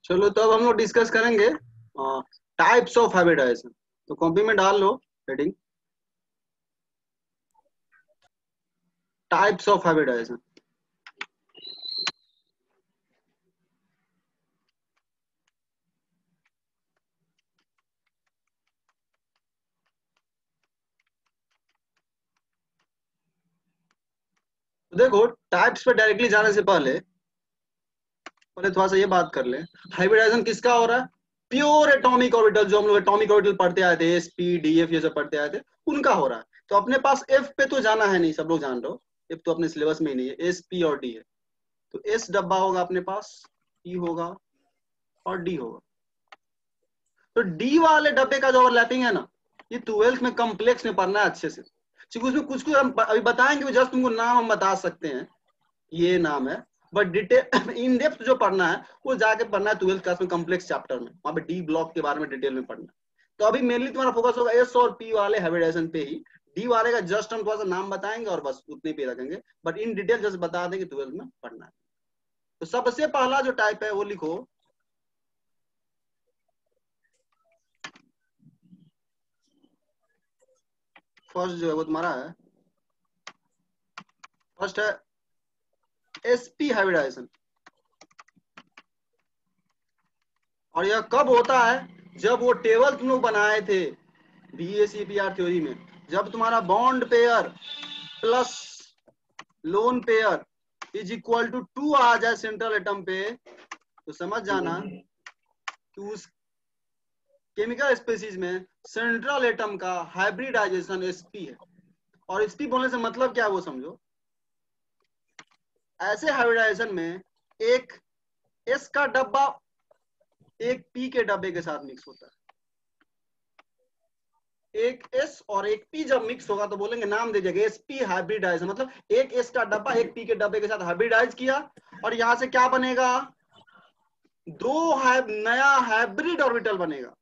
चलो तो अब हम लोग डिस्कस करेंगे टाइप्स ऑफ हाइब्रिडाइजेशन। तो कॉपी में डाल लो हेडिंग टाइप्स ऑफ हाइब्रिडाइजेशन। तो देखो टाइप्स पे डायरेक्टली जाने से पहले थोड़ा सा ये बात कर ले, हाइब्रिडाइजेशन किसका हो रहा है? प्योर एटॉमिक ऑर्बिटल, जो हम लोग एटॉमिक ऑर्बिटल पढ़ते आए थे, एस पी डी एफ ये सब पढ़ते आए थे, उनका हो रहा है। तो अपने पास एफ पे तो जाना है नहीं, सब लोग जान रहे हो, एफ तो अपने सिलेबस में ही नहीं है, एस पी और डी है। तो एस डब्बा होगा अपने पास, पी होगा और डी होगा। तो डी वाले डब्बे का जो ओवरलैपिंग है ना, ये 12th में कॉम्प्लेक्स में पढ़ना है अच्छे से, क्योंकि उसमें कुछ कुछ हम अभी बताएंगे, जस्ट तुमको नाम हम बता सकते हैं, ये नाम है, बट डिटेल इन डेप्थ जो पढ़ना है वो जाके पढ़ना है 12th क्लास में कॉम्प्लेक्स चैप्टर में, वहां पे डी ब्लॉक के बारे में डिटेल में पढ़ना है। तो अभी मेनली तुम्हारा फोकस होगा एस और पी वाले हाइब्रिडाइजेशन पे ही, डी वाले का जस्ट हम थोड़ा सा नाम बताएंगे और बस उतने पे रखेंगे, बट इन डिटेल जस्ट बता देंगे 12th में पढ़ना है। तो सबसे पहला जो टाइप है वो लिखो, फर्स्ट जो है वो तुम्हारा है, फर्स्ट है एसपी हाइब्रिडाइजेशन। और यह कब होता है? जब वो टेबल तुम लोग बनाए थे बीएसीपीआर थ्योरी में, जब तुम्हारा bond pair plus lone pair is equal to 2 आ जाए सेंट्रल एटम पे, तो समझ जाना कि उस केमिकल स्पीसीज में सेंट्रल एटम का हाइब्रिडाइजेशन एसपी है। और एसपी बोलने से मतलब क्या है वो समझो। ऐसे हाइब्रिडाइजेशन में एक एस का डब्बा एक पी के डब्बे के साथ मिक्स होता है, एक एस और एक पी जब मिक्स होगा तो बोलेंगे, नाम दे देंगे एसपी हाइब्रिडाइजेशन, मतलब एक एस का डब्बा एक पी के डब्बे के साथ हाइब्रिडाइज किया, और यहां से क्या बनेगा? नया हाइब्रिड ऑर्बिटल बनेगा।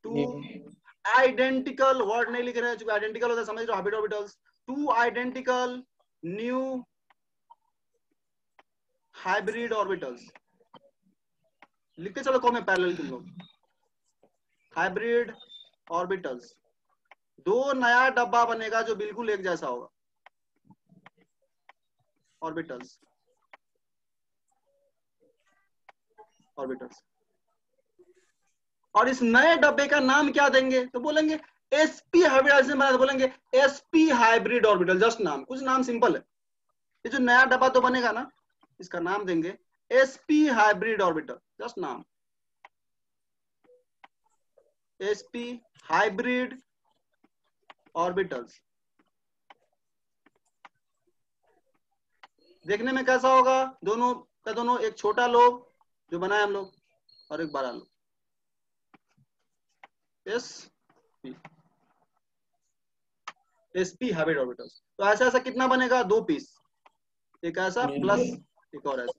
टू आइडेंटिकल, वर्ड नहीं लिख रहे हैं चूंकि आइडेंटिकल होता है, समझ रहे हो, hybrid orbitals, two identical new hybrid orbitals, लिखते चलो कॉम में पैरेलल तुम लोग, हाइब्रिड ऑर्बिटल्स, दो नया डब्बा बनेगा जो बिल्कुल एक जैसा होगा, ऑर्बिटल्स ऑर्बिटल्स। और इस नए डब्बे का नाम क्या देंगे? तो बोलेंगे एसपी हाइब्रिडाइजेशन बना, तो बोलेंगे एसपी हाइब्रिड ऑर्बिटल, जस्ट नाम, कुछ नाम सिंपल है। ये जो नया डब्बा तो बनेगा ना, इसका नाम देंगे एसपी हाइब्रिड ऑर्बिटल, जस्ट नाम एसपी हाइब्रिड ऑर्बिटल्स। देखने में कैसा होगा? दोनों का दोनों एक छोटा लोब जो बनाए हम लोग और एक बड़ा लोब, एसपी हाइब्रिड ऑर्बिटल्स। तो ऐसा ऐसा कितना बनेगा? 2 पीस, एक ऐसा प्लस एक और ऐसा।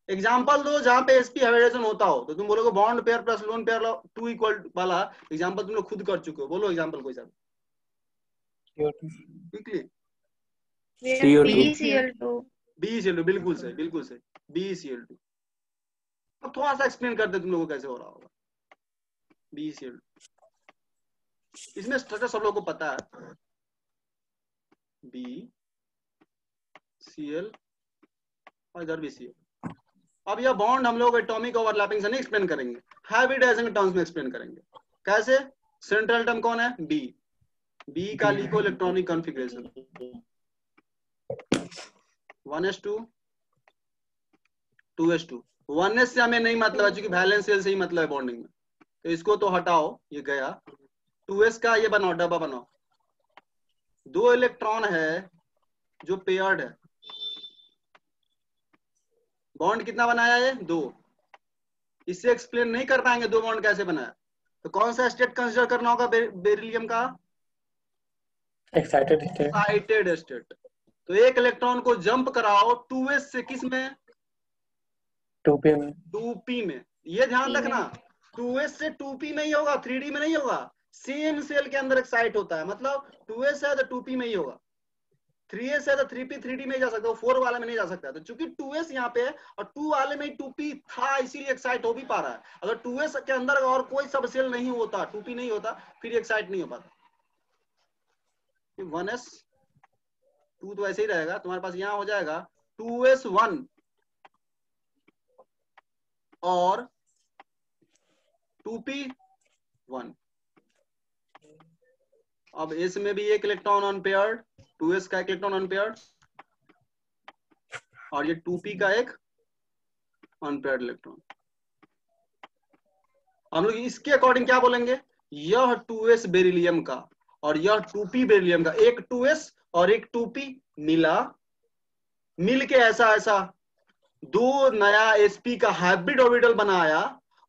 एग्जांपल दो जहां पे एसपी हाइब्रिडेशन होता हो, तो तुम बोलोगे bond pair plus lone pair 2 equal वाला एग्जांपल तुम लोग खुद कर चुके हो, बोलो एग्जांपल कोई सा क्विकली। BCl2। BCl2 बिल्कुल सही, बिल्कुल सही, BCl2। अब थोड़ा सा एक्सप्लेन करते तुम लोगों को कैसे हो रहा होगा BCl2। इसमें स्ट्रक्चर सब लोगों को पता है, BCl और इधर BCl। अब यह बॉन्ड हम लोग एटॉमिक ओवरलैपिंग से नहीं एक्सप्लेन करेंगे, हाइब्रिडाइजेशन के टर्म्स में एक्सप्लेन करेंगे। कैसे? सेंट्रल एटम कौन है? बी का लिखो electronic configuration 1s2 2s2। 1s से हमें नहीं मतलब है क्योंकि वैलेंस शेल से ही मतलब है बॉन्डिंग में, तो इसको तो हटाओ, ये गया। 2s का ये बनाओ, डब्बा बनाओ, 2 इलेक्ट्रॉन है जो पेयर्ड है, बॉन्ड कितना बनाया है? 2। इससे एक्सप्लेन नहीं कर पाएंगे 2 बॉन्ड कैसे बनाया, तो कौन सा स्टेट कंसीडर करना होगा बेरिलियम का? Excited state. तो एक इलेक्ट्रॉन को जंप कराओ 2s से किस में? 2p में। 2p में। ये ध्यान रखना 2s से 2p में ही होगा, 3d में नहीं होगा। सेम सेल के अंदर एक्साइट होता है, मतलब 2s है तो 2p में ही होगा। 3s है तो 3p 3d में जा सकता है, 4 वाले में नहीं जा सकता। तो चूंकि 2s यहाँ पे है और 2 वाले में 2p था, इसीलिए एक्साइट हो भी पा रहा है। अगर 2s के अंदर और कोई सब सेल नहीं होता, 2p नहीं होता, फिर एक्साइट नहीं हो पाता। 1s 2 तो ऐसे ही रहेगा, तुम्हारे पास यहाँ हो जाएगा 2s1 और 2p1। अब s में भी एक इलेक्ट्रॉन अनपेयर्ड, 2s का एक इलेक्ट्रॉन अनपेयर्ड और ये 2p का एक अनपेयर्ड इलेक्ट्रॉन। हम लोग इसके अकॉर्डिंग क्या बोलेंगे, यह 2s बेरिलियम का और यह 2p बेरिलियम का, एक 2s और एक 2p मिल के ऐसा दो नया sp का हाइब्रिड ऑर्बिटल बनाया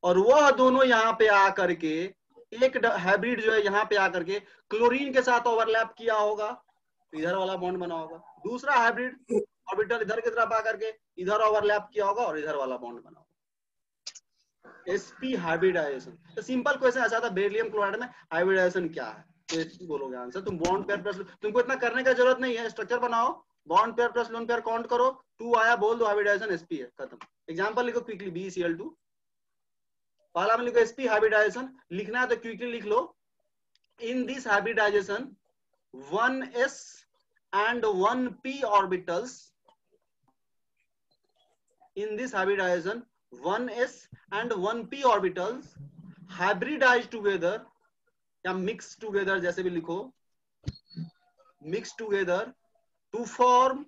और वह दोनों यहाँ पे आकर के एक हाइब्रिड जो है यहाँ पे आकर के क्लोरीन के साथ ओवरलैप किया होगा, इधर वाला बॉन्ड बना होगा। दूसरा हाइब्रिड ऑर्बिटल इधर की तरफ आकर के इधर ओवरलैप किया होगा और इधर वाला बॉन्ड बना होगा। sp hybridization. तो सिंपल क्वेश्चन ऐसा था, बेरिलियम क्लोराइड में हाइब्रिडाइजेशन क्या है, तो बोलोगे आंसर। तुम बॉन्ड पेयर प्लस, तुमको इतना करने का जरूरत नहीं है, स्ट्रक्चर बनाओ, bond pair plus lone pair count करो, 2 आया बोल दो हाइब्रिडाइजेशन sp है, खत्म। एग्जांपल लिखो क्विकली, BeCl2 पहला में लिखो sp हाइब्रिडाइजेशन, लिखना है तो क्विकली लिख लो। In this hybridization 1s and 1p orbitals, in this hybridization 1s and 1p orbitals hybridize together या mix together, जैसे भी लिखो, mix together to form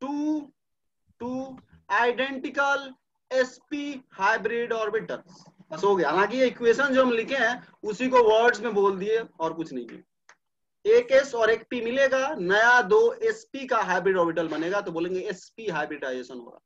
two identical sp hybrid orbitals। बस हो गया। हालांकि ये इक्वेशन जो हम लिखे हैं उसी को वर्ड्स में बोल दिए और कुछ नहीं किया। एक s और एक p मिलेगा, नया 2 sp का हाइब्रिड ऑर्बिटल बनेगा, तो बोलेंगे sp हाइब्रिडाइजेशन होगा।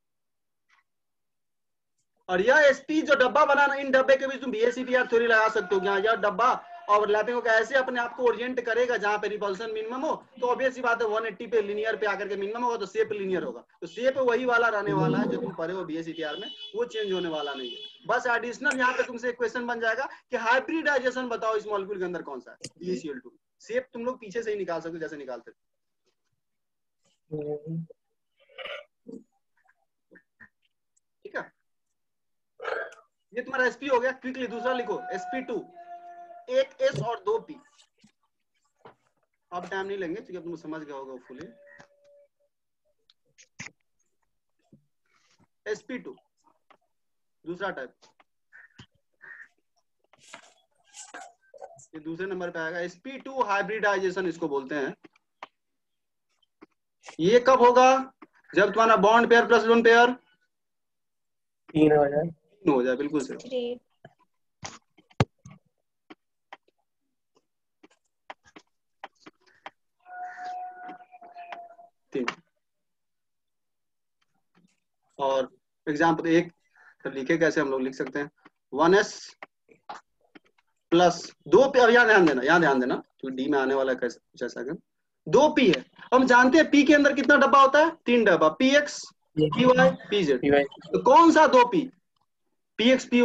और यह sp जो डब्बा बनाना, इन डब्बे के बीच तुम BACPR थ्योरी लगा सकते हो, यह डब्बा ओवरलैपिंग होकर ऐसे अपने आप को ओरिएंट करेगा जहां पे रिपल्सन मिनिमम हो, तो ऑब्वियस सी बात है 180 पे लिनियर पे आकर के मिनिमम होगा, तो शेप लिनियर होगा। तो शेप वही वाला रहने वाला है जो तुम पढ़े हो BACPR में, वो चेंज होने वाला नहीं है। बस एडिशनल यहाँ पे तुमसे क्वेश्चन बन जाएगा कि हाइब्रिडाइजेशन बताओ इस मॉलिक्यूल के अंदर कौन सा है, BeCl2। शेप तुम लोग पीछे से ही निकाल सकते हो जैसे निकालते थे। ठीक है, ये तुम्हारा sp हो गया। क्विकली दूसरा लिखो, sp2 एक s और 2 p। अब टाइम नहीं लेंगे क्योंकि तुम समझ गए होगा फुली। sp2 दूसरा टाइप, ये दूसरे नंबर पे आएगा। sp2 हाइब्रिडाइजेशन इसको बोलते हैं। ये कब होगा, जब तुम्हारा bond pair plus lone pair 3 हो जाए, हो जाए, बिल्कुल सही। और एग्जाम्पल एक तो लिखे कैसे, हम लोग लिख सकते हैं 1s प्लस 2 p। अब यहाँ ध्यान देना तो डी में आने वाला कैसे कुछ ऐसा, 2p है। हम जानते हैं p के अंदर कितना डब्बा होता है, 3 डब्बा, px py pz। तो कौन सा 2p, px py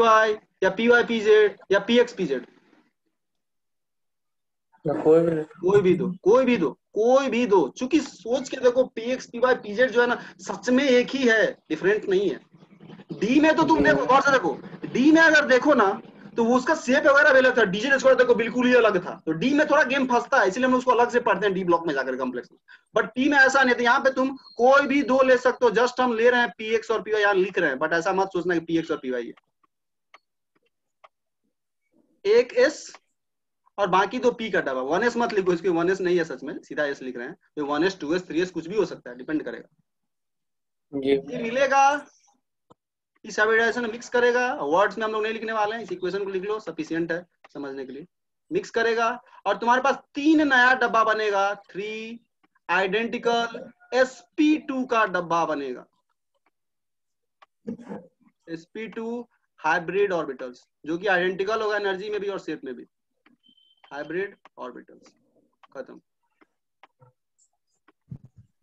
या py pz या px pz? कोई भी दो। चूंकि सोच के देखो, px py pz जो है ना सच में एक ही है, डिफरेंट नहीं है। डी में तो तुम देखो, गौर से देखो, डी में अगर देखो ना तो वो उसका शेप वगैरह भी अलग था, डीजे स्क्वायर देखो बिल्कुल ही अलग था। तो डी में थोड़ा गेम फंसता है, इसलिए हम उसको अलग से पढ़ते हैं डी ब्लॉक में जाकर कॉम्प्लेक्स में। बट टी में ऐसा नहीं था, यहाँ पे तुम कोई भी दो ले सकते हो, जस्ट हम ले रहे हैं px और py यहाँ लिख रहे हैं, बट ऐसा मत सोचना कि px और py है। एक s और बाकी दो p का डब्बा, 1s मत लिखो, इसके 1s नहीं है सच में, सीधा s लिख रहे हैं। तो 1s 2s 3s कुछ भी हो सकता है, डिपेंड करेगा। ये मिलेगा, इस हाइब्रिडाइजेशन मिक्स करेगा। वर्ड्स में हम लोग नहीं लिखने वाले हैं, इस इक्वेशन को लिख लो, सफिशिएंट है समझने के लिए। मिक्स करेगा और तुम्हारे पास 3 नया डब्बा बनेगा, 3 आइडेंटिकल sp2 का डब्बा बनेगा। sp2 हाइब्रिड ऑर्बिटल्स, जो कि आइडेंटिकल होगा एनर्जी में भी और शेप में भी, हाइब्रिड ऑर्बिटल्स, खत्म।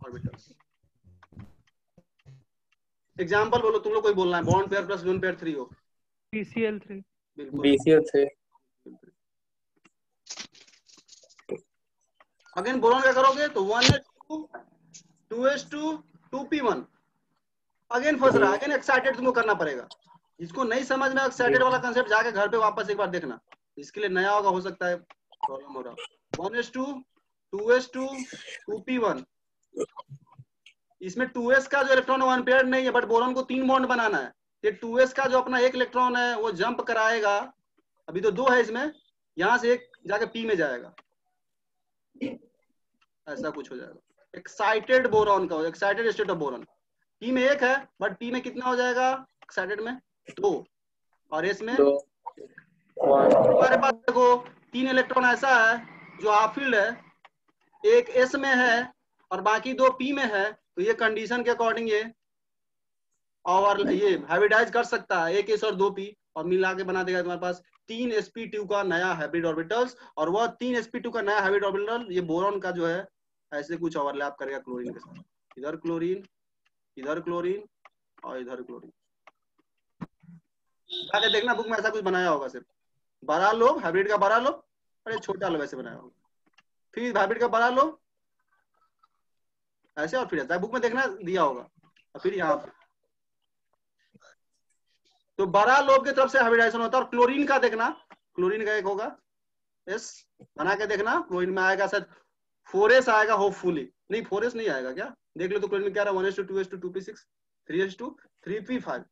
ऑर्बिटल्स एग्जांपल बोलो, तुम लोग कोई बोलना है, bond pair plus lone pair 3 हो, BCl3। बिल्कुल BCl3। अगेन बोरॉन क्या करोगे तो 1s2 2s2 2p1 अगेन फंस रहा है, अगेन एक्साइटेड तुमको करना पड़ेगा। इसको नहीं समझ में एक्साइटेड वाला कंसेप्ट जाके घर पे वापस एक बार देखना, इसके लिए नया होगा, हो सकता है प्रॉब्लम हो रहा। 1s2 2s2 2p1, इसमें 2s का जो इलेक्ट्रॉन वन पेयर नहीं है, बट बोरॉन को 3 बॉन्ड बनाना है। ये 2s का जो अपना एक इलेक्ट्रॉन है वो जंप कराएगा, अभी तो 2 है इसमें, यहां से एक जाके पी में जाएगा, ऐसा कुछ हो जाएगा। एक्साइटेड बोरॉन का, excited state of boron, P में 1 है बट पी में कितना हो जाएगा एक्साइटेड में 2, और इसमें हमारे पास देखो 3 इलेक्ट्रॉन ऐसा है जो हाफ फील्ड है, एक एस में है और बाकी 2 पी में है, तो ये कंडीशन के अकॉर्डिंग ये और ये हाइब्रिडाइज कर सकता है, एक एस और 2 पी, और मिला के बना देगा तुम्हारे पास 3 sp2 का नया हाइब्रिड ऑर्बिटल्स। और वह 3 sp2 का नया हाइब्रिड ऑर्बिटल ये बोरॉन का जो है ऐसे कुछ ओवरलैप करेगा क्लोरीन के साथ, इधर क्लोरीन, इधर क्लोरीन और इधर क्लोरीन। जाके देखना बुक में ऐसा कुछ बनाया होगा, सिर्फ बड़ा लोब, हाइब्रिड का बड़ा लोब और छोटा लोब ऐसे बनाया होगा, फिर हाइब्रिड का बड़ा लोब ऐसे, और फिर ऐसा बुक में देखना दिया होगा, और फिर यहाँ पे तो बड़ा लोब की तरफ से हाइब्रिडाइजेशन होता है। और क्लोरीन का देखना, क्लोरीन का एक होगा एस, बना के देखना, क्लोरीन में आएगा शायद 4s आएगा होपफुली, नहीं 4s नहीं आएगा क्या, देख लो तो क्लोरीन में क्या रहा है 1s2 2s2 2p6 3s2 3p5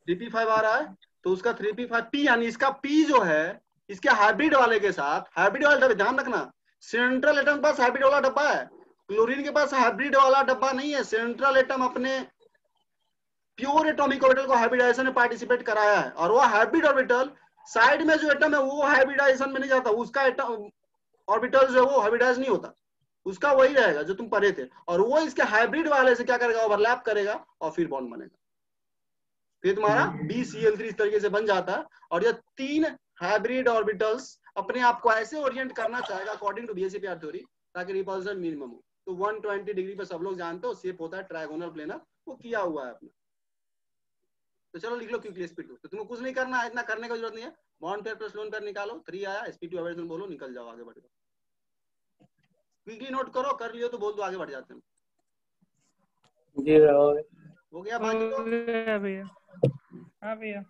3p5 आ रहा है, तो उसका 3p5p, यानी इसका p जो है इसके हाइब्रिड वाले के साथ, हाइब्रिड वाला डब्बा ध्यान रखना, सेंट्रल एटम के पास हाइब्रिड वाला डब्बा है, क्लोरीन के पास हाइब्रिड वाला डब्बा नहीं है। सेंट्रल एटम अपने प्योर एटॉमिक ऑर्बिटल को हाइब्रिडाइजेशन में पार्टिसिपेट कराया है, और वो हाइब्रिड ऑर्बिटल साइड में जो एटम है वो हाइब्रिडाइजेशन में नहीं जाता, उसका एटम ऑर्बिटल जो है वो हाइब्रिडाइज नहीं होता, उसका वही रहेगा जो तुम पढ़े थे, और वो इसके हाइब्रिड वाले से क्या करेगा ओवरलैप करेगा और फिर बॉन्ड बनेगा, फिर तुम्हारा BCl3 इस तरीके से बन जाता है। और ये 3 हाइब्रिड ऑर्बिटल्स अपने आप को ऐसे ओरिएंट करना चाहेगा अकॉर्डिंग टू BSEPR थ्योरी ताकि रिपल्सन मिनिमम हो। तो 120 डिग्री पे सब लोग जानते हो शेप होता है ट्रायगोनल प्लेनर, वो किया हुआ है अपना। तो चलो लिख लो क्विकली sp2, तो तुमको कुछ नहीं करना है, इतना करने की जरूरत नहीं है, bond pair plus lone pair निकालो, 3 आया, sp2 हाइब्रिडेशन बोलो, निकल जाओ, आगे बढ़ जाओ, क्विकली नोट करो, कर लियो तो बोल दो, आगे बढ़ जाते हैं। जी हो गया बाकी तो भैया, हाँ भैया,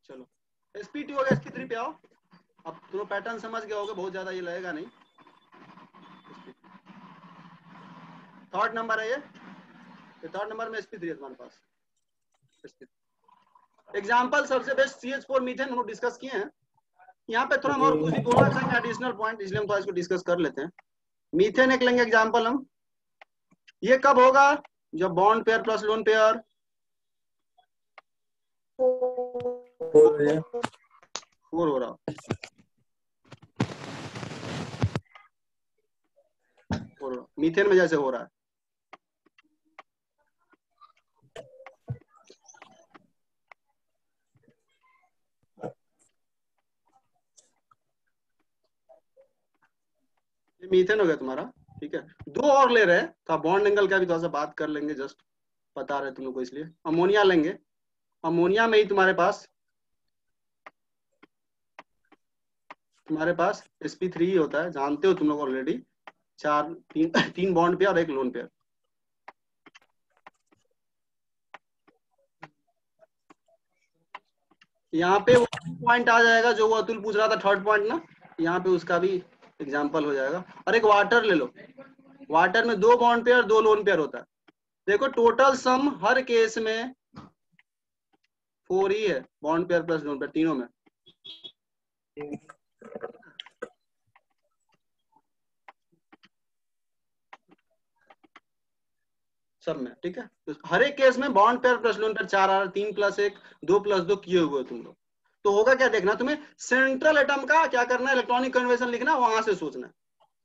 चलो sp2 हो गया, sp3 पे आओ। अब तुम पैटर्न समझ गए होगे, बहुत ज्यादा ये लगेगा नहीं। थर्ड नंबर है ये, थर्ड नंबर में sp3 है तुम्हारे पास। एग्जाम्पल सबसे बेस्ट CH4 मीथेन हम लोग डिस्कस किए हैं, यहाँ पे थोड़ा हम और कुछ भी बोलना चाहेंगे एडिशनल पॉइंट, इसलिए हम थोड़ा इसको डिस्कस कर लेते हैं। मीथेन एक लेंगे एग्जाम्पल हम, ये कब होगा जब bond pair plus lone pair 4 हो रहा, मीथेन में जैसे हो रहा है। ये मीथेन हो गया तुम्हारा, ठीक है। 2 और ले रहे हैं, तो बॉन्ड एंगल का भी थोड़ा सा बात कर लेंगे, जस्ट बता रहे तुम लोग को, इसलिए अमोनिया लेंगे। अमोनिया में ही तुम्हारे पास sp3 होता है, जानते हो तुम लोग ऑलरेडी, 3 बॉन्ड पेयर और 1 लोन पेयर। यहाँ पे वो पॉइंट आ जाएगा जो वो अतुल पूछ रहा था, थर्ड पॉइंट ना, यहाँ पे उसका भी एग्जाम्पल हो जाएगा। और एक वाटर ले लो, वाटर में 2 बॉन्ड पेयर 2 लोन पेयर होता है। देखो टोटल सम हर केस में 4 ही है, bond pair plus lone pair तीनों में। सब में, ठीक है। तो हर एक केस में bond pair plus lone pair 4 आ रहा, 3 + 1 2 + 2 किए हुए तुम लोग। तो होगा क्या देखना, तुम्हें सेंट्रल एटम का क्या करना है, इलेक्ट्रॉनिक कन्वर्जन लिखना, वहां से सोचना।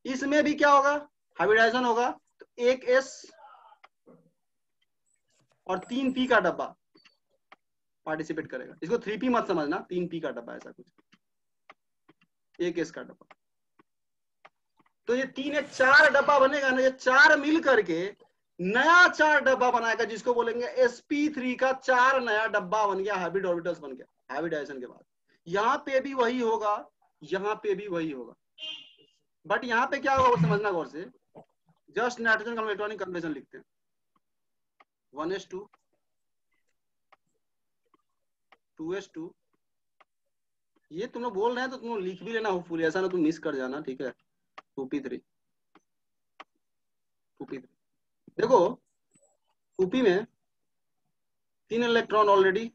इसमें भी क्या होगा, हाइब्रिडाइजेशन होगा, तो 1 s और 3 p का डब्बा पार्टिसिपेट करेगा। इसको 3p मत समझना, 3p का डब्बा, ऐसा कुछ 1 s का डब्बा। तो ये 3 एक 4 डब्बा बनेगा ना, ये 4 मिल करके नया 4 डब्बा बनाएगा, जिसको बोलेंगे sp3 का 4 नया डब्बा बन गया, हाइब्रिड ऑर्बिटल्स बन गया हाइब्रिडाइजेशन के बाद। यहाँ पे भी वही होगा, यहाँ पे भी वही होगा, बट यहाँ पे क्या होगा वो समझना गौर से। जस्ट नाइट्रोजन का इलेक्ट्रॉनिक कन्फर्मेशन लिखते हैं 1s2 2s2। ये तुम लोग बोल रहे हैं तो तुम लोग लिख भी लेना होपफुली, ऐसा ना तुम मिस कर जाना, ठीक है। 2p3 देखो 2p में 3 इलेक्ट्रॉन ऑलरेडी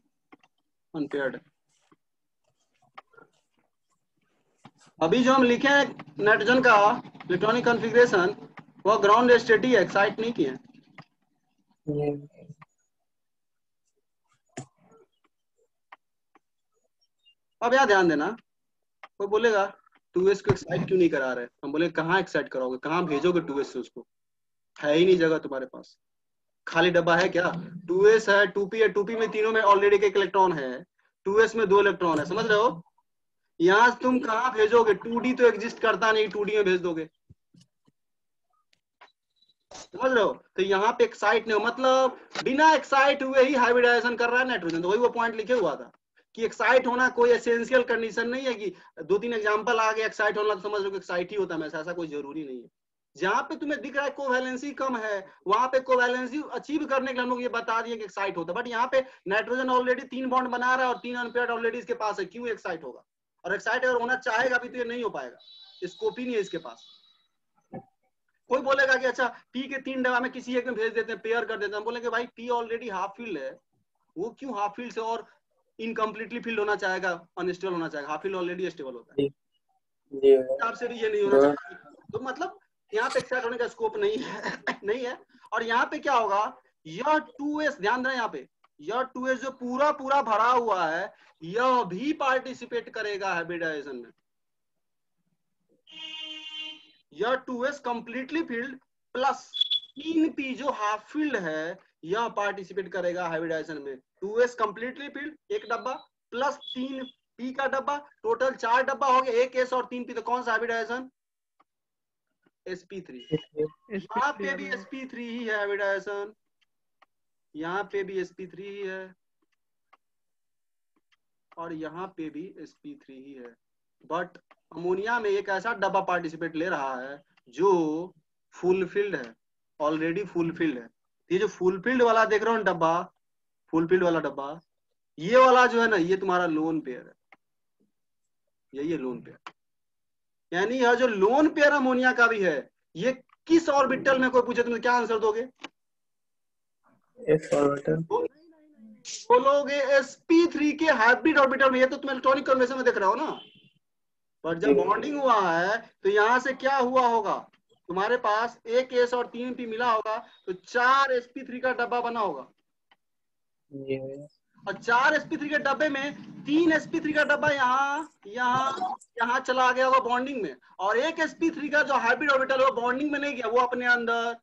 अनपेयर्ड है। अभी जो हम लिखे हैं नाइट्रोजन का इलेक्ट्रॉनिक कॉन्फ़िगरेशन वो ग्राउंड स्टेट ही है, एक्साइट नहीं किए। अब यहाँ ध्यान देना, कोई बोलेगा 2s को एक्साइट क्यों नहीं करा रहे, हम बोले कहाँ एक्साइट कराओगे, कहाँ भेजोगे 2s से, उसको है ही नहीं जगह तुम्हारे पास, खाली डब्बा है क्या। 2s है 2p है, 2p में तीनों में ऑलरेडी एक इलेक्ट्रॉन है, 2s में 2 इलेक्ट्रॉन है, समझ रहे हो। यहाँ तुम कहाँ भेजोगे, 2d तो एग्जिस्ट करता नहीं, 2d में भेज दोगे, समझ रहे हो। तो यहाँ पे एक्साइट नहीं हो, मतलब बिना एक्साइट हुए ही हाइब्रिडाइजेशन कर रहा है नाइट्रोजन। तो वही वो पॉइंट लिखे हुआ था कि एक्साइट होना कोई एसेंशियल कंडीशन नहीं है कि 2-3 एग्जांपल आ गए एक्साइट होना तो समझ लो कि एक्साइट ही होता है, ऐसा कोई जरूरी नहीं है। जहां पे तुम्हें दिख रहा है कोवैलेंसी कम है, वहां पे कोवैलेंसी अचीव करने के लिए हम लोग ये बता दिए कि एक्साइट होता है। बट यहाँ पे नाइट्रोजन ऑलरेडी 3 बॉन्ड बना रहा है और 3 अनपेयर्ड ऑलरेडी इसके पास है, क्यों एक्साइट होगा। और एक्साइट अगर होना चाहेगा अभी तो ये नहीं हो पाएगा, स्कोप ही नहीं है इसके पास। कोई बोलेगा कि अच्छा पी के 3 डब्बा में किसी एक में भेज देते हैं, पेयर कर देते हैं, हम बोलेंगे भाई पी ऑलरेडी हाफ फील्ड है, वो क्यों हाफ फील्ड से और इनकम्प्लीटली फील्ड होना चाहेगा, अनस्टेबल होना चाहेगा, हाफ फील्ड ऑलरेडी स्टेबल होता है, हिसाब से भी ये नहीं होना चाहिए। तो मतलब यहाँ पे एक्साइट होने का स्कोप नहीं है नहीं है। और यहाँ पे क्या होगा, यह 2s ध्यान देना, यहाँ पे यह 2s जो पूरा पूरा भरा हुआ है यह भी पार्टिसिपेट करेगा हाइब्रिडाइजेशन में। यह 2s completely field plus 3p जो हाफ फील्ड है यह पार्टिसिपेट करेगा हाइब्रिडाइजेशन में। 2s कंप्लीटली फील्ड एक डब्बा प्लस 3p का डब्बा, टोटल 4 डब्बा हो गया, एक s और 3p, तो कौन सा हाइब्रिडाइजेशन, sp3। यहाँ पे भी sp3 ही है हाइब्रिडाइजेशन, यहाँ पे भी sp3 ही है और यहाँ पे भी sp3 ही है। बट अमोनिया में एक ऐसा डब्बा पार्टिसिपेट ले रहा है जो फुलफिल्ड है, ऑलरेडी फुलफिल्ड है। ये जो फुलफिल्ड वाला देख रहे हो डब्बा, फुलफिल्ड वाला डब्बा, ये वाला जो है ना ये तुम्हारा लोन पेयर है, यही है लोन पेयर। यानी यह जो लोन पेयर अमोनिया का भी है ये किस ऑर्बिटल में, कोई पूछे तुम क्या आंसर दोगे, एस ऑर्बिटल, बोलोगे sp3 के हाइब्रिड ऑर्बिटल में। ये तो तुम इलेक्ट्रॉनिक कन्फर्मेशन में देख रहे हो ना। पर जब बॉन्डिंग हुआ है तो यहाँ से क्या हुआ होगा, तुम्हारे पास एक s और 3p मिला होगा तो 4 sp3 का डब्बा बना होगा, और 4 sp3 के डब्बे में 3 sp3 का डब्बा यहाँ चला गया होगा बॉन्डिंग में, और एक sp3 का जो हाइब्रिड ऑर्बिटल है वो बॉन्डिंग में नहीं गया, वो अपने अंदर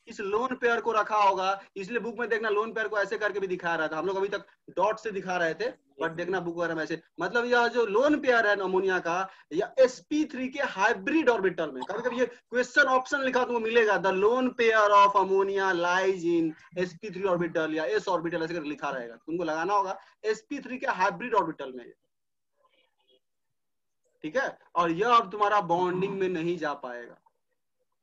इस लोन पेयर को रखा होगा। इसलिए बुक में देखना लोन पेयर को ऐसे करके भी दिखा रहा था, हम लोग अभी तक डॉट से दिखा रहे थे, बट देखना बुक वगैरह में ऐसे। मतलब यह जो लोन पेयर है अमोनिया का या sp3 के हाइब्रिड ऑर्बिटल में, कभी कभी ये क्वेश्चन ऑप्शन लिखा तुमको मिलेगा, the lone pair of ammonia lies in sp3 orbital या s ऑर्बिटल, ऐसे करके लिखा रहेगा, तुमको लगाना होगा sp3 के हाइब्रिड ऑर्बिटल में, ठीक है। और यह अब तुम्हारा बॉन्डिंग में नहीं जा पाएगा,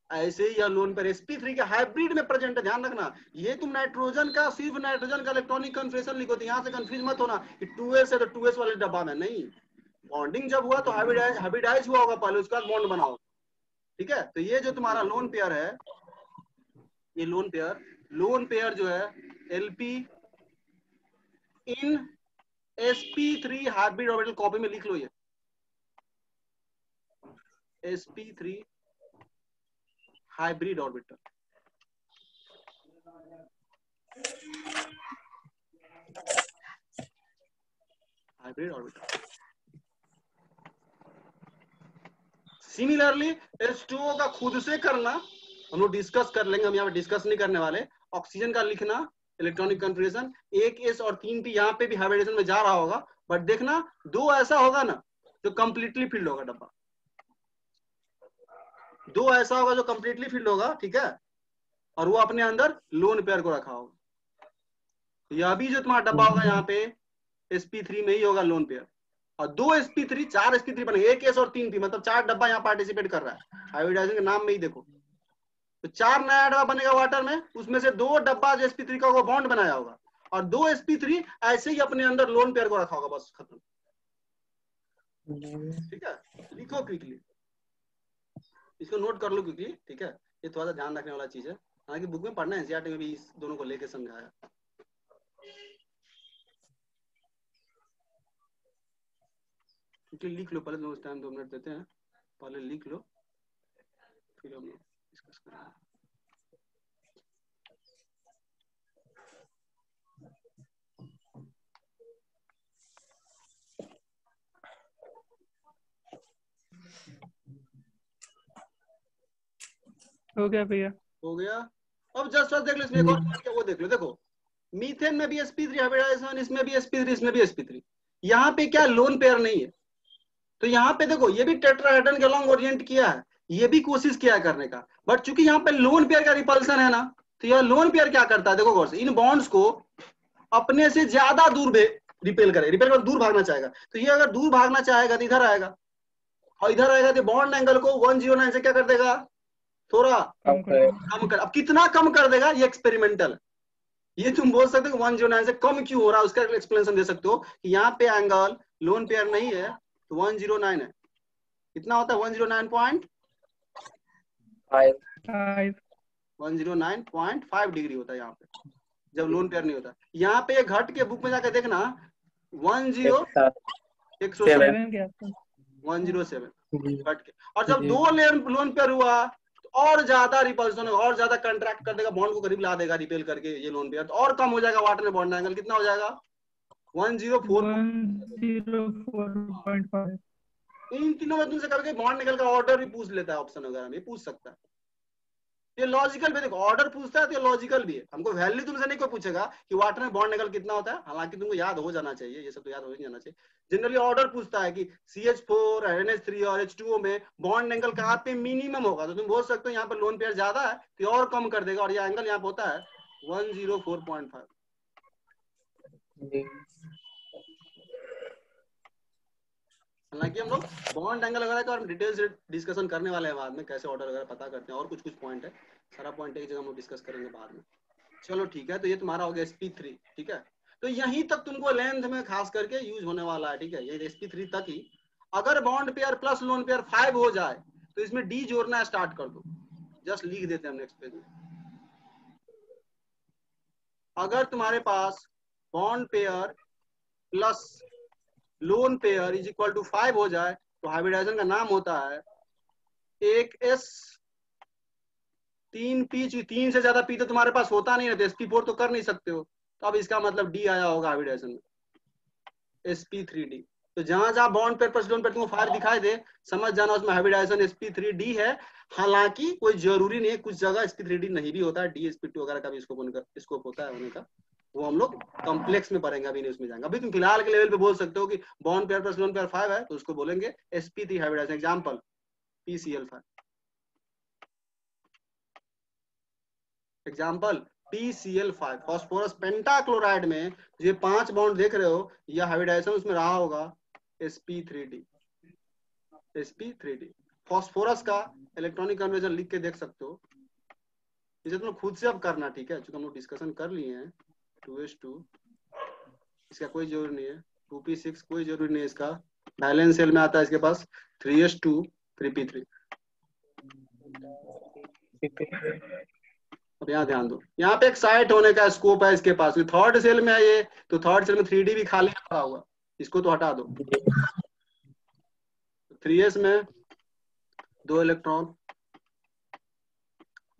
ऐसे ही यह लोन पर sp3 के हाइब्रिड में प्रेजेंट है। ध्यान रखना, ये तुम नाइट्रोजन का सिर्फ नाइट्रोजन का इलेक्ट्रॉनिक कन्फर्मेशन लिखो, तो यहाँ से कंफ्यूज मत होना कि 2s है तो 2s वाले डब्बा में नहीं, बॉन्डिंग जब हुआ तो हाइब्रिडाइज हुआ होगा पहले, उसके बाद बॉन्ड बनाओ, ठीक है। तो ये जो तुम्हारा लोन पेयर है, ये लोन पेयर जो है lp इन sp3 हाइब्रिड ऑर्बिटल, कॉपी में लिख लो ये sp3 hybrid orbital, hybrid orbital. Similarly H2O का खुद से करना हम लोग डिस्कस कर लेंगे, हम यहाँ पे डिस्कस नहीं करने वाले। ऑक्सीजन का लिखना इलेक्ट्रॉनिक कन्फर्मेशन, एक s और 3p यहाँ पे भी हाइब्रिडेशन में जा रहा होगा, बट देखना 2 ऐसा होगा ना जो कंप्लीटली फिल्ड होगा डब्बा, 2 ऐसा होगा जो कंप्लीटली फिल्ड होगा, ठीक है, और वो अपने अंदर लोन पेयर को रखा होगा। यह भी जो तुम्हारा डब्बा होगा यहाँ पे sp3 में ही होगा लोन पेयर, और 2 sp3 4 sp3 बनेगा, 1 s और 3 p, मतलब 4 डब्बा यहाँ पार्टिसिपेट कर रहा है। हाइब्रिडाइजेशन के नाम में ही देखो, तो 4 नया डब्बा बनेगा वाटर में, उसमें से 2 डब्बा जो sp3 का बॉन्ड बनाया होगा, और 2 sp3 ऐसे ही अपने अंदर लोन पेयर को रखा होगा, बस खत्म। ठीक है, लिखो क्विकली, इसको नोट कर लो क्विकली। ठीक है, ये थोड़ा सा ध्यान रखने वाला चीज है, हालांकि बुक में पढ़ना है, एनसीईआरटी में भी इस दोनों को लेके समझाया। क्योंकि लिख लो पहले, उस टाइम 2 मिनट देते हैं, पहले लिख लो फिर हम लोग डिस्कस करेंगे। हो गया भैया, हो गया। अब जस्ट देख लो, इसमें एक और पॉइंट क्या वो देख लो। देखो मीथेन में भी sp3 हाइब्रिडाइजेशन, इसमें भी sp3, इसमें भी sp3, यहाँ पे क्या लोन पेयर नहीं है, तो यहाँ पे देखो ये भी टेट्राहेड्रन के लॉन्ग ओरिएंट किया है, ये भी कोशिश किया है करने का, बट चूंकि यहाँ पे लोन पेयर का रिपल्सन है ना, तो यह लोन पेयर क्या करता है, देखो गौर से, इन बॉन्ड्स को अपने से ज्यादा दूर रिपेल करे, रिपेल कर दूर भागना चाहेगा, तो ये अगर दूर भागना चाहेगा तो इधर आएगा, और इधर आएगा तो बॉन्ड एंगल को 109 से क्या कर देगा, थोड़ा कम कर। अब कितना कम कर देगा, ये एक्सपेरिमेंटल, ये तुम बोल सकते हो 109 से कम क्यों हो रहा है, उसका एक्सप्लेनेशन दे सकते हो कि यहाँ पे एंगल लोन पेयर नहीं है तो 109 है, कितना होता है 109.5 डिग्री होता है यहाँ पे, जब लोन पेयर नहीं होता। यहाँ पे घट के बुक में जाकर देखना 107 घट के, और जब 2 लेयर लोन पेयर हुआ तो और ज्यादा रिपल्सन होगा, और ज्यादा कंट्रैक्ट कर देगा, बॉन्ड को करीब ला देगा रिपेल करके, ये लोन पेयर तो और कम हो जाएगा, वाटर में बॉन्ड एंगल कितना हो जाएगा 104.5। इन तीनों में तुमसे कभी बॉन्ड निकल का ऑर्डर भी पूछ लेता है, ऑप्शन वगैरह में पूछ सकता है, ये लॉजिकल भी, देखो ऑर्डर पूछता है तो ये लॉजिकल भी है, हमको वैल्यू तुमसे नहीं कोई पूछेगा कि वाटर में बॉन्ड निकल कितना होता है, हालांकि तुमको याद हो जाना चाहिए, ये सब तो याद हो ही जाना चाहिए। जनरली ऑर्डर पूछता है कि CH4 NH3 और H2O में बॉन्ड एंगल कहाँ पे मिनिमम होगा, तो तुम बोल सकते हो यहाँ पर लोन पेयर ज्यादा है तो और कम कर देगा, और ये एंगल यहाँ पे होता है 104.5। हालांकि हम लोग बॉन्ड एंगल वगैरह का डिटेल से डिस्कशन करने वाले हैं बाद में, कैसे ऑर्डर वगैरह पता करते हैं, और कुछ पॉइंट है, सारा पॉइंट एक जगह हम लोग डिस्कस करेंगे बाद में। चलो ठीक है, तो ये तुम्हारा हो गया sp3। ठीक है, तो यहीं तक तुमको लेंथ में खास करके यूज होने वाला है। ठीक है, ये sp3 तक ही। अगर bond pair plus lone pair 5 हो जाए तो इसमें d जोड़ना स्टार्ट कर दो, जस्ट लिख देते हैं हम नेक्स्ट पेज में। अगर तुम्हारे पास bond pair plus lone pair is equal to 5 हो जाए तो हाइब्रिडाइजेशन का नाम होता है 1s 3p, 3 से ज्यादा p तो तुम्हारे पास होता नहीं है, तो sp4 तो कर नहीं सकते हो, तो अब इसका मतलब d आया होगा हाइब्रिडाइजेशन में, sp3d। तो जहां जहां bond pair plus lone pair तुमको 5 दिखाई दे, समझ जाना उसमें हाइब्रिडाइजेशन sp3d है। हालांकि कोई जरूरी नहीं है, कुछ जगह sp3d नहीं भी होता है, dsp2 वगैरह का भी स्कोप होता है होने का, वो हम लोग कॉम्प्लेक्स में पढ़ेंगे, अभी नहीं उसमें जाएंगे। अभी तुम फिलहाल के लेवल पे बोल सकते हो कि bond pair plus lone pair 5 है तो उसको बोलेंगे sp3 hybridization, example PCl5, example PCl5। Phosphorus pentachloride में ये 5 बॉन्ड देख रहे हो, यह हाइब्रिडाइजेशन उसमें रहा होगा sp3d। फास्फोरस का इलेक्ट्रॉनिक कन्वर्जन लिख के देख सकते हो, इसे तुम खुद से अब करना। ठीक है, चूंकि हम लोग डिस्कशन कर लिए हैं 2s2, इसका कोई जरूरी नहीं है, 2p6 कोई जरूरी नहीं है, इसका बैलेंस सेल में आता है इसके पास 3s2 3p3। अब यहाँ ध्यान दो, यहाँ पे एक साइट होने का स्कोप है इसके पास, थर्ड सेल में है ये, तो थर्ड सेल में 3d भी खाली पड़ा हुआ, इसको तो हटा दो। 3s में 2 इलेक्ट्रॉन,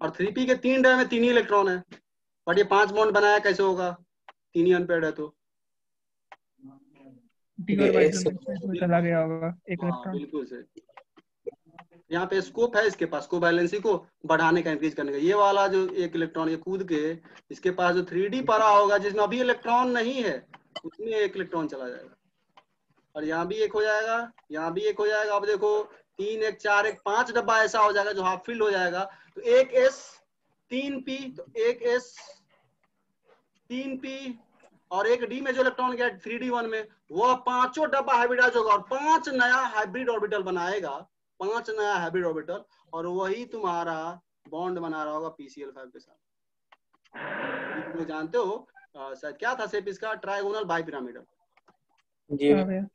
और 3p के 3 डाय में 3 ही इलेक्ट्रॉन है, बट ये 5 बॉन्ड बनाया कैसे होगा, 3 ही अनपेयर्ड है, तो चला गया होगा एक इलेक्ट्रॉन। बिल्कुल सही। यहाँ पे स्कोप है इसके पास, को बैलेंसी को बढ़ाने का, इंक्रीज करने का। ये वाला जो एक इलेक्ट्रॉन ये कूद के इसके पास जो 3d पड़ा होगा जिसमें अभी इलेक्ट्रॉन नहीं है, उसमें एक इलेक्ट्रॉन चला जाएगा, और यहाँ भी एक हो जाएगा, यहाँ भी एक हो जाएगा। अब देखो 3 1 4 1 5 डब्बा ऐसा हो जाएगा जो हाफ फिल्ड हो जाएगा, तो 1s 3p, तो 1s 3p और एक डी में जो इलेक्ट्रॉन गया 3d1 में, वो पांचों डब्बा हाइब्रिडाइज होगा और 5 नया हाइब्रिड ऑर्बिटल बनाएगा, 5 नया हाइब्रिड ऑर्बिटल, और वही तुम्हारा बॉन्ड बना रहा होगा PCl5 के साथ। तुम लोग जानते हो शायद क्या था शेप इसका, ट्राइगोनल बाइपिरामिडल। जी हाँ भैया।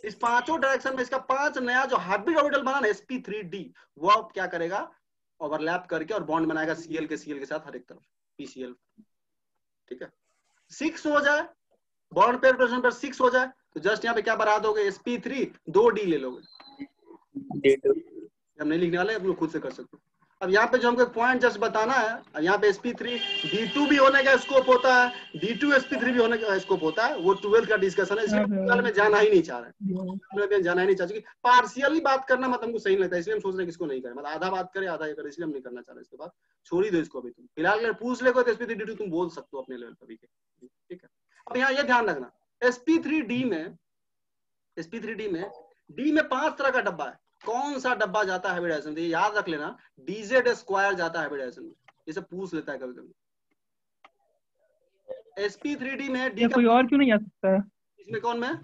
इस पांचों डायरेक्शन में इसका 5 नया जो हाइब्रिड ऑर्बिटल बना ना sp3d, वो अब क्या करेगा, ओवरलैप करके और बॉन्ड बनाएगा Cl के साथ हर एक तरफ PCl। ठीक है, 6 हो जाए, बॉन्ड पेयर पोजीशन पर 6 हो जाए, तो जस्ट यहाँ पे क्या बना दोगे, sp3 2d ले लोगे। हम नहीं लिखने वाले, आप लोग खुद से कर सकते हो। अब यहाँ पे जो हमको पॉइंट जस्ट बताना है, यहाँ पे sp3 d2 भी होने का स्कोप होता है, d2 sp3 भी होने का स्कोप होता है, वो 12 का डिस्कशन है, इसलिए ट्वेल्व में जाना ही नहीं चाह रहे, जाना ही नहीं चाह, पार्शियली बात करना मतलब हमको सही लगता है, इसलिए हम सोच रहे हैं किसको नहीं करें, मतलब आधा बात करे आधा ये करे, इसलिए हम नहीं करना चाह रहे। इसके बाद छोड़ ही दो इसको, अभी तुम फिलहाल अगर पूछ ले तो sp3 d2 तुम बोल सकते हो अपने लेवल पर भी। ठीक है, अब यहाँ ये ध्यान रखना, sp3d में डी में 5 तरह का डब्बा है। कौन सा डब्बा जाता है हाइब्रिडाइजेशन में, याद रख लेना, dz² जाता है हाइब्रिडाइजेशन में, इसे पूछ लेता है कभी कभी। sp3d में डी ये का कोई और क्यों नहीं आ सकता है? इसमें कौन में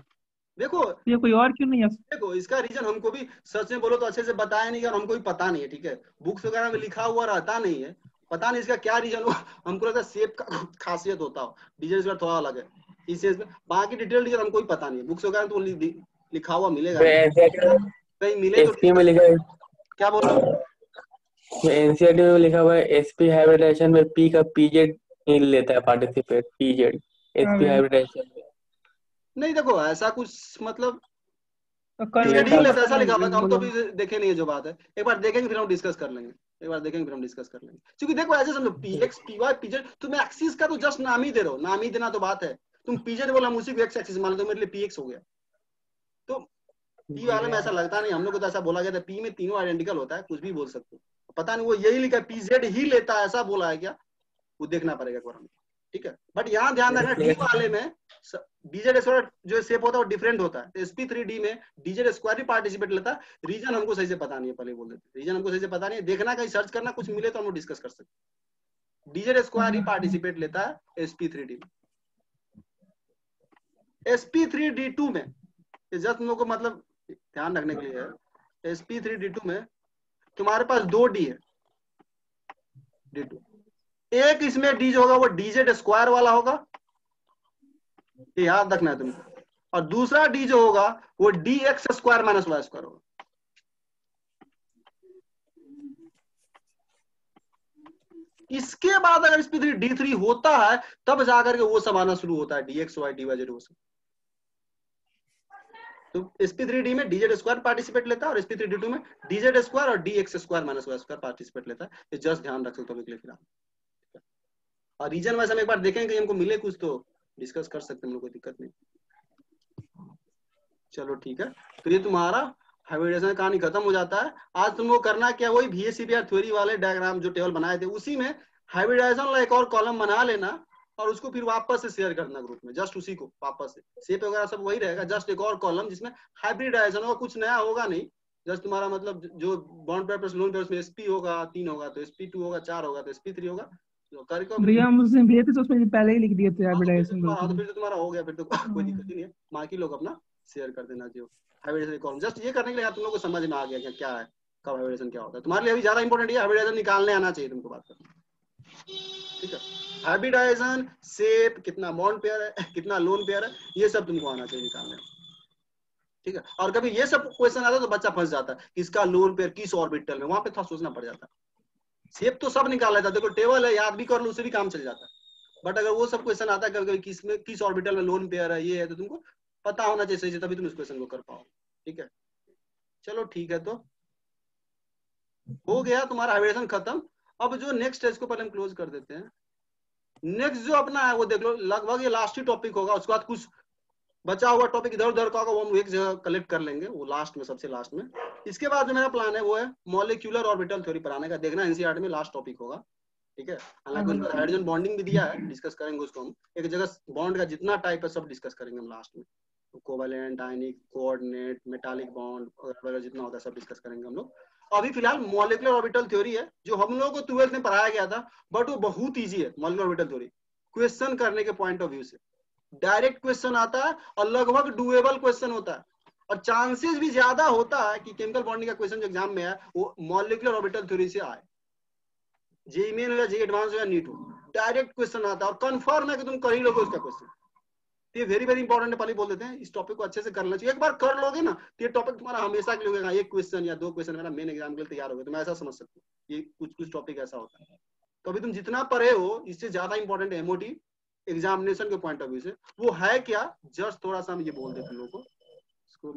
देखो, ये कोई और क्यों नहीं आ सकता? देखो इसका रीजन हमको भी सच में बोलो तो अच्छे से बताया नहीं, और हमको भी पता नहीं है। ठीक है, बुक्स वगैरह में लिखा हुआ रहता नहीं है, पता नहीं इसका क्या रीजन हो, हमको लगता है शेप का खासियत होता हो, डीजे थोड़ा अलग है इस चीज में, बाकी डिटेल हमको भी पता नहीं है। बुक्स वगैरह तो लिखा हुआ मिलेगा, कहीं मिले तो एसपी में लिखा है, क्या बोल रहे हो, एनसीईआरटी में लिखा हुआ है एसपी हाइब्रिडाइजेशन में पी का पीजेड लेता है पार्टिसिपेट, पीजेड एसपी हाइब्रिडाइजेशन में नहीं। देखो ऐसा कुछ मतलब कर डी लेता ऐसा लिखा हुआ है, हम तो भी देखे नहीं है जो बात है, एक बार देखेंगे फिर हम डिस्कस कर लेंगे, एक बार देखेंगे फिर हम डिस्कस कर लेंगे। क्योंकि देखो ऐसे समझो px py pz, तुम एक्सिस का तो जस्ट नाम ही दे रहे हो, नाम ही देना तो बात है। तुम pz बोला, हम उसी को x एक्सिस मान लो, तो मेरे लिए px हो गया। तो p वाले में ऐसा लगता नहीं, हम लोग को तो ऐसा बोला गया था p में तीनों आइडेंटिकल होता है, कुछ भी बोल सकते हो, पता नहीं वो यही लिखा है pz ही लेता है, ऐसा बोला है क्या, वो देखना पड़ेगा एक बार हमें। ठीक है, बट यहाँ ध्यान रखना डी वाले में dz² जो शेप होता है वो डिफरेंट होता है, sp3d में dz² ही पार्टिसिपेट लेता है। रीजन हमको सही से पता नहीं है, पहले बोल देते, रीजन हमको सही से पता नहीं है, देखना कहीं सर्च करना, कुछ मिले तो हम लोग डिस्कस कर सकते। dz² ही पार्टिसिपेट लेता है sp3d में। sp3d2 में जस्ट तुम लोग को मतलब ध्यान रखने के लिए है, sp3d2 में तुम्हारे पास 2 डी है, d2, एक इसमें डी जो होगा वो dz² वाला होगा, ये याद रखना है तुमको, और दूसरा डी जो होगा वो dx² - y² होगा। इसके बाद अगर sp3 d3 होता है तब जाकर के वो सब आना शुरू होता है, dxy dy वो सब। तो sp3d में dz² पार्टिसिपेट लेता है और sp3d2 में dz² और dx² - y² पार्टिसिपेट लेता है। ये जस्ट ध्यान रख सकते हो फिलहाल, और रीजन वाइज हम एक बार देखेंगे, हमको मिले कुछ तो डिस्कस कर सकते हैं, हम लोग, कोई दिक्कत नहीं। चलो ठीक है, तो ये तुम्हारा हाइब्रिडाइजेशन कहानी खत्म हो जाता है। आज तुमको करना क्या, वही VSEPR थ्योरी वाले डायग्राम जो टेबल बनाए थे उसी में हाइब्रिडाइजेशन वाला एक और कॉलम बना लेना और उसको फिर वापस से शेयर करना ग्रुप में, जस्ट उसी को वापस से, शेप वगैरह सब वही रहेगा, जस्ट एक और कॉलम जिसमें हाइब्रिडाइजेशन होगा, कुछ नया होगा नहीं, जस्ट तुम्हारा मतलब जो bond pair plus lone pair उसमें sp होगा 3 होगा, तो sp2 होगा 4 होगा, तो sp3 होगा भैया, हम उसने भेजे थे तो उसमें पहले ही लिख दिए थे हाइब्रिडाइजेशन। तो फिर तो तुम्हारा हो गया, फिर तो कोई दिक्कत ही नहीं है। बाकी लोग अपना शेयर कर देना जो हाइब्रिडाइजेशन कॉलम, जस्ट ये करने के लिए तुम लोग को समझ में आ गया क्या है, कब हाइब्रिडाइजेशन क्या होता है। तुम्हारे लिए अभी ज्यादा इंपॉर्टेंट है हाइब्रिडाइजेशन निकालने आना चाहिए तुमको बात करना। ठीक है, हाइब्रिडाइजेशन, शेप, कितना बॉन्ड पेयर है, कितना लोन पेयर है, ये सब तुमको आना चाहिए निकालने। ठीक है, और कभी ये सब क्वेश्चन आता है तो बच्चा फंस जाता है, किसका लोन पेयर किस ऑर्बिटल में, वहां पे थोड़ा सोचना पड़ जाता है। शेप तो सब निकाल लेता है, देखो टेबल है, याद भी कर लो, उससे भी काम चल जाता है। बट अगर वो सब क्वेश्चन आता है कभी कभी किस ऑर्बिटल में लोन पेयर है, ये है, तो तुमको पता होना चाहिए सही से, तभी तुम इस क्वेश्चन को कर पाओ। ठीक है, चलो ठीक है, तो हो गया तुम्हारा हाइब्रिडेशन खत्म। अब जो नेक्स्ट है इसको पहले हम क्लोज कर देते हैं। नेक्स्ट जो अपना है वो देख लो, लगभग ये लास्ट ही टॉपिक होगा, उसके बाद कुछ बचा हुआ टॉपिक इधर उधर का होगा, वो हम एक जगह कलेक्ट कर लेंगे, वो लास्ट में, सबसे लास्ट में। इसके बाद जो मेरा प्लान है वो है मॉलिक्यूलर ऑर्बिटल थ्योरी पढ़ाने का, देखना एनसीईआरटी में लास्ट टॉपिक होगा। ठीक है, हालांकि उसमें हाइड्रोजन बॉन्डिंग भी दिया है, डिस्कस करेंगे उसको हम एक जगह, बॉन्ड का जितना टाइप है सब डिस्कस करेंगे हम लास्ट में, कोवैलेंट, आयनिक, कोऑर्डिनेट, मेटालिक बॉन्ड वगैरह जितना होता है सब डिस्कस करेंगे हम लोग। अभी फिलहाल मॉलिक्यूलर ऑर्बिटल थ्योरी है जो हम लोगों को 12th में पढ़ाया गया था, बट वो बहुत ईजी है मॉलिक्यूलर ऑर्बिटल थ्योरी। क्वेश्चन करने के पॉइंट ऑफ व्यू से। डायरेक्ट क्वेश्चन आता है और लगभग डुएबल क्वेश्चन होता है, और चांसेस भी ज्यादा होता है कि केमिकल बॉन्डिंग का क्वेश्चन जो एग्जाम में है वो मॉलिक्यूलर ऑर्बिटल थ्योरी से आए, जेईई मेन हो या जेईई एडवांस हो या नीट हो, डायरेक्ट क्वेश्चन आता है और कंफर्म है कि तुम कर ही लोगे उसका क्वेश्चन। तो ये वेरी वेरी इंपॉर्टेंट है, पहले बोल देते हैं इस टॉपिक को अच्छे से करना चाहिए। एक बार कर लोगे ना तो ये टॉपिक तुम्हारा हमेशा के लिए होगा, एक क्वेश्चन या 2 क्वेश्चन मेरा मेन एग्जाम के लिए तैयार हो गया, तुम ऐसा समझ सकते हो। ये कुछ टॉपिक ऐसा होता है। तो अभी तुम जितना पढ़े हो इससे ज्यादा इंपॉर्टेंट एमओटी एग्जामिनेशन के पॉइंट ऑफ व्यू से वो है क्या, जस्ट थोड़ा सा हम ये बोल देते हैं लोगों को इसको।